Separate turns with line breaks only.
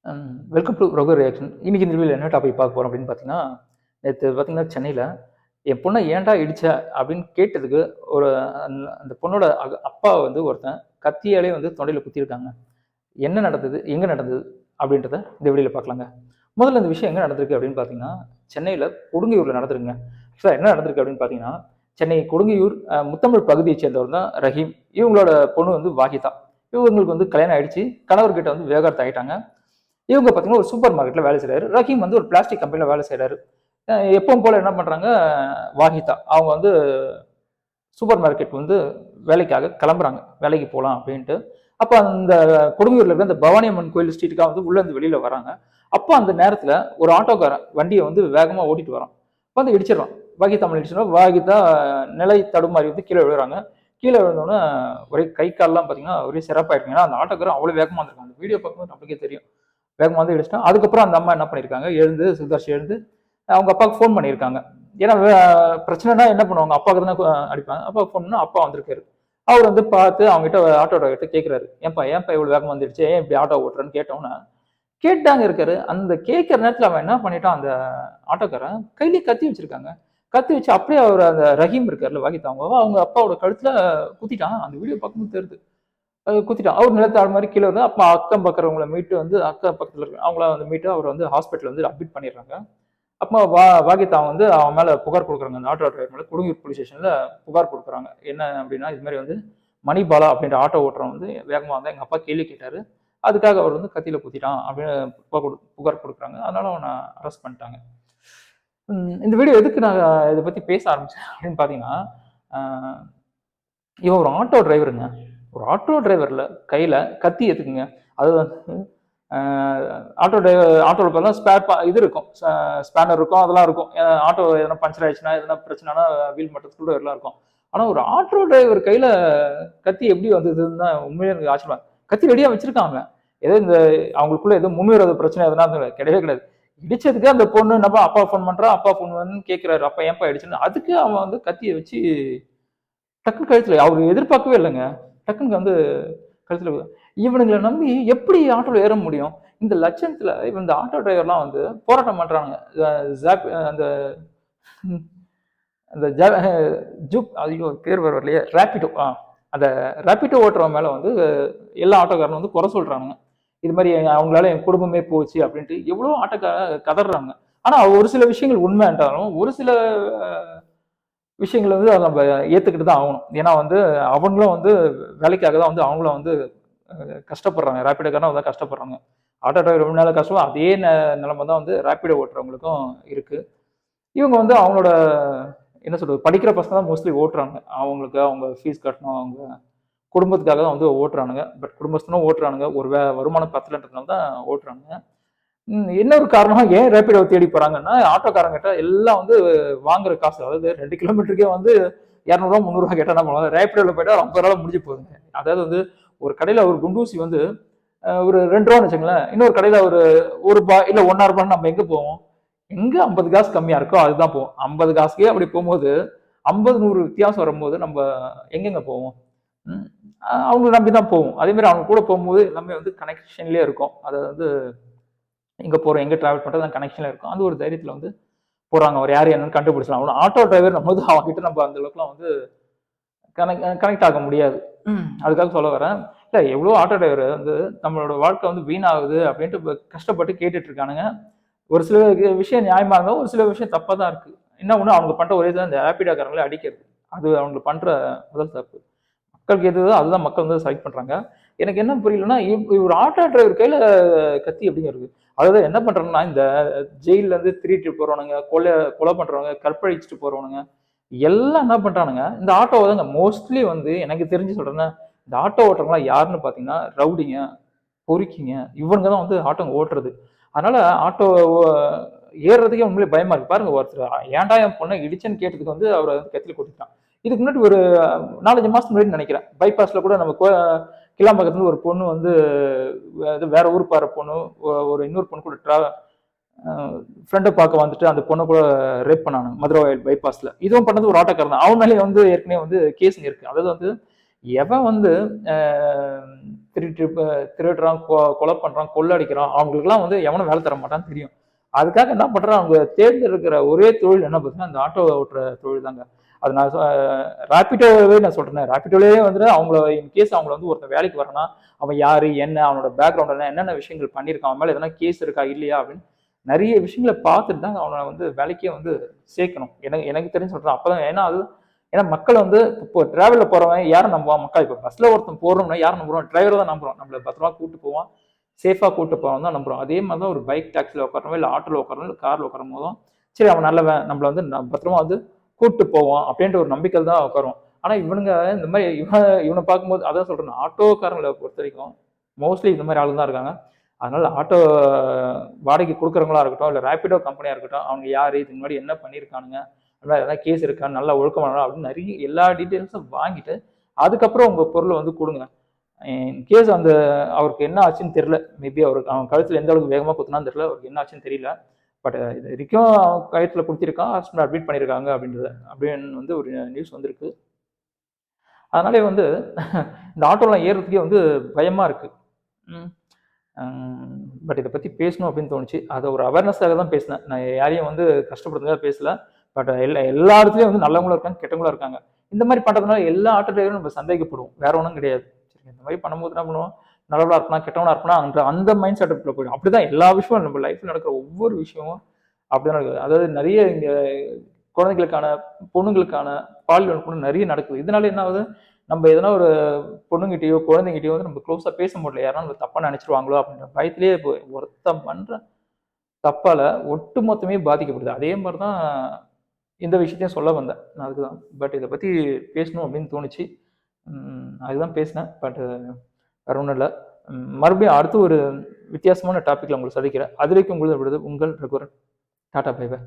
Welcome to Raghu reaction. இன்னைக்கு இந்த வீடியோவில் என்ன டாபிக் பார்க்க போகிறோம் அப்படின்னு பார்த்தீங்கன்னா, நேற்று பார்த்தீங்கன்னா சென்னையில் என் பொண்ணை ஏன்டா இடிச்ச அப்படின்னு கேட்டதுக்கு ஒரு அந்த பொண்ணோட அப்பா வந்து ஒருத்தன் கத்தியாலே வந்து தொண்டையில் குத்திருக்காங்க. என்ன நடந்தது, எங்கே நடந்தது அப்படின்றத இந்த வீடியோவில் பார்க்கலாங்க. முதல்ல இந்த விஷயம் எங்கே நடந்திருக்கு அப்படின்னு பார்த்தீங்கன்னா, சென்னையில் கொடுங்கையூரில் நடந்திருக்குங்க. ஆக்சுவலாக என்ன நடந்திருக்கு அப்படின்னு பார்த்தீங்கன்னா, சென்னை கொடுங்கையூர் முத்தமிழ் பகுதியை சேர்ந்தவர் தான் ரஹீம். இவங்களோட பொண்ணு வந்து வாகிதா. இவங்களுக்கு வந்து கல்யாணம் ஆயிடுச்சு. கணவர்கிட்ட வந்து விவாகரத்து ஆகிட்டாங்க. இவங்க பார்த்தீங்கன்னா ஒரு சூப்பர் மார்க்கெட்டில் வேலை செய்கிறாரு. ரஹீம் வந்து ஒரு பிளாஸ்டிக் கம்பெனியில் வேலை செய்கிறாரு. எப்பவும் போல் என்ன பண்ணுறாங்க, வாகிதா அவங்க வந்து சூப்பர் மார்க்கெட் வந்து வேலைக்காக கிளம்புறாங்க, வேலைக்கு போகலாம் அப்படின்ட்டு. அப்போ அந்த கொடுங்கூரில் இருக்கிற அந்த பவானி அம்மன் கோயில் ஸ்ட்ரீட்டுக்காக வந்து உள்ளேருந்து வெளியில் வராங்க. அப்போ அந்த நேரத்தில் ஒரு ஆட்டோக்காரன் வண்டியை வந்து வேகமாக ஓட்டிட்டு வரான். வந்து இடிச்சிடறான். வாகிதா மேலே இடிச்சிடறான். வாகிதா நிலை தடுமாறி வந்து கீழே விழுறாங்க. கீழே விழுந்தோன்னே ஒரே கை கால்லாம் பார்த்தீங்கன்னா ஒரே சிறப்பாயிருக்கும். ஏன்னா அந்த ஆட்டோக்காரன் அவ்வளோ வேகமாக இருந்திருக்காங்க. அந்த வீடியோ பார்க்கும்போது நம்மளுக்கே தெரியும். வேகமாக வந்து இடிச்சிட்டான். அதுக்கப்புறம் அந்த அம்மா என்ன பண்ணியிருக்காங்க, எழுந்து சுதர்ஷ் எழுந்து அவங்க அப்பாவுக்கு ஃபோன் பண்ணியிருக்காங்க. ஏன்னா பிரச்சனைனா என்ன பண்ணுவாங்க, அப்பாவுக்கு தானே அடிப்பாங்க. அப்பாவுக்கு ஃபோன் பண்ணால் அப்பா வந்திருக்காரு. அவர் வந்து பார்த்து அவங்ககிட்ட ஆட்டோ டிரைவர்கிட்ட கேட்குறாரு, ஏன்ப்பா இவ்வளோ வேகமாக வந்துடுச்சு, ஏன் இப்படி ஆட்டோ ஓட்டுறேன்னு கேட்டோன்னா கேட்டாங்க இருக்காரு. அந்த கேட்குற நேரத்தில் அவன் என்ன பண்ணிட்டான், அந்த ஆட்டோக்காரன் கையிலேயே கத்தி வச்சிருக்காங்க. கத்தி வச்சு அப்படியே அவர் அந்த ரஹீம் இருக்காருல்ல வாகித்தாங்க, அவங்க அப்பாவோட கழுத்தில் குத்திட்டான். அந்த வீடியோ பார்க்கும்போது தெரியுது. குத்திட்டான். அவர் நிலத்தாள் மாதிரி கீழே வந்து அப்போ அக்கம் பக்கறவங்களை மீட்டு வந்து அக்கம் பக்கத்தில் இருக்க அவங்கள வந்து மீட்டு அவர் வந்து ஹாஸ்பிட்டல் வந்து அட்மிட் பண்ணிடுறாங்க. அப்போ வாகிதா வந்து அவன் மேலே புகார் கொடுக்குறாங்க. அந்த ஆட்டோ டிரைவர் மேலே கொடுங்கூர் போலீஸ் ஸ்டேஷனில் புகார் கொடுக்குறாங்க. என்ன அப்படின்னா, இது மாதிரி வந்து மணிபாலா அப்படின்ற ஆட்டோ ஓட்டுறவன் வந்து வேகமாக வந்தால் எங்கள் அப்பா கேள்வி கேட்டார், அதுக்காக அவர் வந்து கத்தியில் குத்திட்டான் அப்படின்னு புகார் கொடுக்குறாங்க. அதனால அவனை அரெஸ்ட் பண்ணிட்டாங்க. இந்த வீடியோ எதுக்கு நான் இதை பற்றி பேச ஆரம்பித்தேன் அப்படின்னு பார்த்தீங்கன்னா, இவன் ஒரு ஆட்டோ டிரைவருங்க. ஒரு ஆட்டோ டிரைவரில் கையில் கத்தி எதுக்குங்க? அது வந்து ஆட்டோவில் பார்த்தா இது இருக்கும், ஸ்பேனர் இருக்கும், அதெல்லாம் இருக்கும். ஆட்டோ எதனா பஞ்சர் ஆயிடுச்சுன்னா, எதனா பிரச்சனைனா வீல் மட்டும் எல்லாம் இருக்கும். ஆனால் ஒரு ஆட்டோ டிரைவர் கையில் கத்தி எப்படி வந்ததுன்னு தான் உண்மையிலே எனக்கு ஆச்சரியமா. கத்தி ரெடியாக வச்சிருக்காங்க. ஏதோ இந்த அவங்களுக்குள்ள ஏதோ முன்னுறது பிரச்சனை எதனா கிடையவே கிடையாது. இடிச்சதுக்கு அந்த பொண்ணு நம்ம அப்பா ஃபோன் பண்ணுறான், அப்பா ஃபோன் வந்து கேட்குறாரு, அப்பா ஏன்ப்பா இடிச்சுன்னு. அதுக்கு அவன் வந்து கத்தியை வச்சு டக்குன்னு கழுத்துல, அவர் எதிர்பார்க்கவே இல்லைங்க, டக்குன்னு வந்து கழுத்துல. இவனுங்களை நம்பி எப்படி ஆட்டோவில் ஏற முடியும்? இந்த லட்சத்துல இவன் இந்த ஆட்டோ டிரைவர்லாம் வந்து போராட்டம் பண்றாங்க. அந்த அந்த ஜூப் ஐயோ பேர் வரலையே, ரேப்பிடோ. அந்த ரேப்பிடோ ஓட்டுறவன் மேல வந்து எல்லா ஆட்டோக்காரனும் வந்து குறை சொல்றாங்க. இது மாதிரி அவங்களால என் குடும்பமே போச்சு அப்படின்ட்டு எவ்வளோ கதறாங்க. ஆனா ஒரு சில விஷயங்கள் உண்மை என்றாலும் ஒரு சில விஷயங்களை வந்து அதை நம்ம ஏற்றுக்கிட்டு தான் ஆகணும். ஏன்னா வந்து அவங்களும் வந்து வேலைக்காக தான் வந்து அவங்களும் வந்து கஷ்டப்படுறாங்க. ரேப்பிடோக்காரனா வந்து கஷ்டப்படுறாங்க. ஆட்டோ டிரைவர் ரொம்ப நாள் கஷ்டம். அதே நிலைமை தான் வந்து ரேப்பிடோ ஓட்டுறவங்களுக்கும் இருக்கு. இவங்க வந்து அவங்களோட என்ன சொல்றது, படிக்கிற பசங்க தான் மோஸ்ட்லி ஓட்டுறாங்க. அவங்களுக்கு அவங்க ஃபீஸ் கட்டணும், அவங்க குடும்பத்துக்காக தான் வந்து ஓட்டுறானுங்க. பட் குடும்பஸ்தனும் ஓட்டுறானுங்க, ஒரு வருமானம் பத்தலன்றதுனால தான் ஓட்டுறானுங்க. இன்னொரு காரணம் ஏன் ரேப்பிடோ தேடி போறாங்கன்னா, ஆட்டோக்காரங்கிட்ட எல்லாம் வந்து வாங்குற காசு, அதாவது 2 கிலோமீட்டருக்கே வந்து 200 300 கேட்டா என்ன பண்ணுவாங்க, ரேப்பிடோவில் போயிட்டா 50 முடிஞ்சு போகுதுங்க. அதாவது வந்து ஒரு கடையில் ஒரு குண்டூசி வந்து ஒரு 2 ரூபான்னு வச்சுங்களேன், இன்னொரு கடையில் ஒரு ரூபாய் இல்லை 1 ரூபான்னு நம்ம எங்கே போவோம்? எங்கே 50 காசு கம்மியாக இருக்கோ அதுதான் போவோம். 50 காசுக்கே அப்படி போகும்போது 50 100 வித்தியாசம் வரும்போது நம்ம எங்கெங்க போவோம்? அவங்களை நம்பி தான் போவோம். அதே மாதிரி அவங்க கூட போகும்போது எல்லாமே வந்து கனெக்ஷன்லேயே இருக்கும். அதை வந்து எங்கே போகிறோம், எங்கே ட்ராவல் பண்ணுறது அந்த கனெக்ஷனில் இருக்கும். அந்த ஒரு தைரியத்தில் வந்து போகிறாங்க. அவர் யார் என்னன்னு கண்டுபிடிச்சலாம். அவன் ஆட்டோ டிரைவர் நம்ம வந்து அவங்ககிட்ட நம்ம அந்த அளவுக்குலாம் வந்து கனெக்ட் ஆக முடியாது. அதுக்காக சொல்ல வரேன். இல்லை, எவ்வளோ ஆட்டோ டிரைவர் வந்து நம்மளோட வாழ்க்கை வந்து வீணாகுது அப்படின்ட்டு கஷ்டப்பட்டு கேட்டுட்டு இருக்கானுங்க. ஒரு சில விஷயம் நியாயமாக இருந்தாலும் ஒரு சில விஷயம் தப்பாக தான் இருக்குது. என்ன ஒன்று, அவங்க பண்ணுற ஒரே தான் இந்த ரேப்பிடோக்காரங்களே அடிக்கிறது. அது அவங்க பண்ணுற முதல் தப்பு. மக்களுக்கு எதுவோ அதுதான் மக்கள் வந்து செலக்ட் பண்ணுறாங்க. எனக்கு என்ன புரியலன்னா, ஒரு ஆட்டோ டிரைவர் கையில் கத்தி எப்படிங்க இருக்குது? அதாவது என்ன பண்ணுறாங்கன்னா, இந்த ஜெயிலேருந்து திருட்டு போகிறவனுங்க, கொலை பண்ணுறவங்க, கற்பழிச்சிட்டு போகிறவனுங்க எல்லாம் என்ன பண்ணுறானுங்க, இந்த ஆட்டோவை தாங்க மோஸ்ட்லி வந்து எனக்கு தெரிஞ்சு சொல்கிறேன்னா, இந்த ஆட்டோ ஓட்டுறவங்களாம் யாருன்னு பார்த்தீங்கன்னா ரவுடிங்க, பொறுக்கிங்க, இவனுங்க தான் வந்து ஆட்டோ ஓட்டுறது. அதனால ஆட்டோ ஏறுறதுக்கே உண்மையிலே பயமா இருக்கு. பாருங்க, ஒருத்தர் ஏன்டா என் பொண்ணை இடிச்சேன்னு கேட்டதுக்கு வந்து அவரை வந்து கத்தியில் கொட்டிட்டான். இதுக்கு முன்னாடி ஒரு 4-5 மாசத்துக்கு முன்னாடி நினைக்கிறேன், பைபாஸ்ல கூட நம்ம கிளாம்பக்கத்துல ஒரு பொண்ணு வந்து வேற ஊர் பாரு பொண்ணு, ஒரு இன்னொரு பொண்ணு கூட ஃப்ரெண்டை பார்க்க வந்துட்டு அந்த பொண்ணை கூட ரேப் பண்ணானுங்க மதுரை பைபாஸ்ல. இதுவும் பண்ணது ஒரு ஆட்டோக்காரன் தான். அவன் மேலேயே வந்து ஏற்கனவே வந்து கேஸுங்க இருக்கு. அதாவது வந்து எவன் வந்து திருட்டு திருடுறான், கொலை பண்றான், கொள்ளடிக்கிறான், அவங்களுக்குலாம் வந்து எவனும் வேலை தர மாட்டான்னு தெரியும். அதுக்காக என்ன பண்றான், அவங்க தேர்ந்தெடுக்கிற ஒரே தொழில் என்ன பார்த்தீங்கன்னா இந்த ஆட்டோ ஓட்டுற தொழில் தாங்க. அது நான் ராபிடோவே நான் சொல்றேன். ராபிடோலேயே வந்துட்டு அவங்கள இன்கேஸ் அவங்கள வந்து ஒருத்தன் வேலைக்கு வரனா அவன் யாரு என்ன, அவனோட பேக்ரவுண்ட் என்ன, என்னென்ன விஷயங்கள் பண்ணியிருக்கான், அவன் மேலே எதனா கேஸ் இருக்கா இல்லையா அப்படின்னு நிறைய விஷயங்களை பார்த்துட்டு தாங்க அவனை வந்து வேலைக்கே வந்து சேர்க்கணும். எனக்கு எனக்கு தெரிஞ்சு சொல்றேன். அப்பதான் ஏன்னா அது ஏன்னா மக்கள் வந்து இப்போ டிராவலில் போறவன் யாரை நம்புவான், மக்கள் இப்போ பஸ்ல ஒருத்தன் போறோம்னா யாரை நம்புறோம், டிரைவரை தான் நம்புறோம். நம்மள பத்திரமா கூட்டு போவான், சேஃபா கூட்டு போவான் தான் நம்புறோம். அதே மாதிரி தான் ஒரு பைக் டாக்ஸியில் உட்காரமோ இல்லை ஆட்டோல உட்காரமோ இல்லை கார்ல உட்காரும் போதும் சரி அவன் நல்லவன், நம்மள வந்து பத்திரமா வந்து கூட்டு போவான் அப்படின்ற ஒரு நம்பிக்கை தான் உட்காரும். ஆனா இவனுங்க இந்த மாதிரி இவனை பார்க்கும்போது அதான் சொல்றேன், ஆட்டோக்காரங்களை பொறுத்த வரைக்கும் மோஸ்ட்லி இந்த மாதிரி ஆளு தான் இருக்காங்க. அதனால ஆட்டோ வாடகை கொடுக்குறவங்களா இருக்கட்டும் இல்லை ரேபிடோ கம்பெனியா இருக்கட்டும், அவங்க யாரு, இதுக்கு முன்னாடி என்ன பண்ணியிருக்கானுங்க, எதனா கேஸ் இருக்கா, நல்லா ஒழுக்கமானா அப்படின்னு நிறைய எல்லா டீட்டெயில்ஸும் வாங்கிட்டு அதுக்கப்புறம் உங்க பொருளை வந்து கொடுங்க. கேஸ் அந்த அவருக்கு என்ன ஆச்சுன்னு தெரியல, மேபி அவருக்கு அவன் கழுத்துல எந்த அளவுக்கு வேகமாக குத்துனான்னு தெரியல, அவருக்கு என்ன ஆச்சுன்னு தெரியல. பட் இது வரைக்கும் அவன் கழுத்துல கொடுத்திருக்கான், ஹாஸ்பிட்டல் அட்மிட் பண்ணியிருக்காங்க அப்படின்னு வந்து ஒரு நியூஸ் வந்திருக்கு. அதனாலே வந்து இந்த ஆட்டோலாம் ஏறுறதுக்கே வந்து பயமா இருக்கு. பட் இதை பற்றி பேசணும் அப்படின்னு தோணுச்சு. அதை ஒரு அவேர்னஸாக தான் பேசினேன். நான் யாரையும் வந்து கஷ்டப்படுறதுக்காக பேசல. பட் எல்லா இடத்துலையும் வந்து நல்லவங்களும் இருக்காங்க, கெட்டவங்களும் இருக்காங்க. இந்த மாதிரி பண்ணுறதுனால எல்லா ஆட்டோ டிரைவரும் நம்ம சந்தேகப்படுவோம், வேற ஒன்றும் கிடையாது. சரி, இந்த மாதிரி பண்ணும்போது என்ன பண்ணுவோம், நல்லவளா இருக்கலாம், கெட்டவனா இருக்கலாம் அந்த மைண்ட் செட்டப்பில் போயிடும். அப்படிதான் எல்லா விஷயமும் நம்ம லைஃப்ல நடக்கிற ஒவ்வொரு விஷயமும் அப்படிதான் நடக்குது. அதாவது நிறைய இங்க குழந்தைகளுக்கான பொண்ணுங்களுக்கான பாலியல் வன்கொடுமை நிறைய நடக்குது. இதனால என்ன ஆகுது, நம்ம எதனா ஒரு பொண்ணுங்கிட்டயோ குழந்தைங்கிட்டயோ வந்து நம்ம க்ளோஸா பேச முடியல, யாரும் நம்ம தப்பா நினைச்சிருவாங்களோ அப்படின்ற பயத்திலேயே ஒருத்தன் பண்ற தப்பால ஒட்டு மொத்தமே பாதிக்கப்படுது. அதே மாதிரிதான் இந்த விஷயத்தையும் சொல்ல வந்தேன் நான் அதுக்குதான். பட் இதை பத்தி பேசணும் அப்படின்னு தோணுச்சு. அதுதான் பேசினேன். பட் வேற ஒன்றும் இல்லை. மறுபடியும் அடுத்து ஒரு வித்தியாசமான டாபிக்ல உங்களை சந்திக்கிறேன். அது வரைக்கும் உங்களது உங்கள் ரகுவரன். Tata bye by.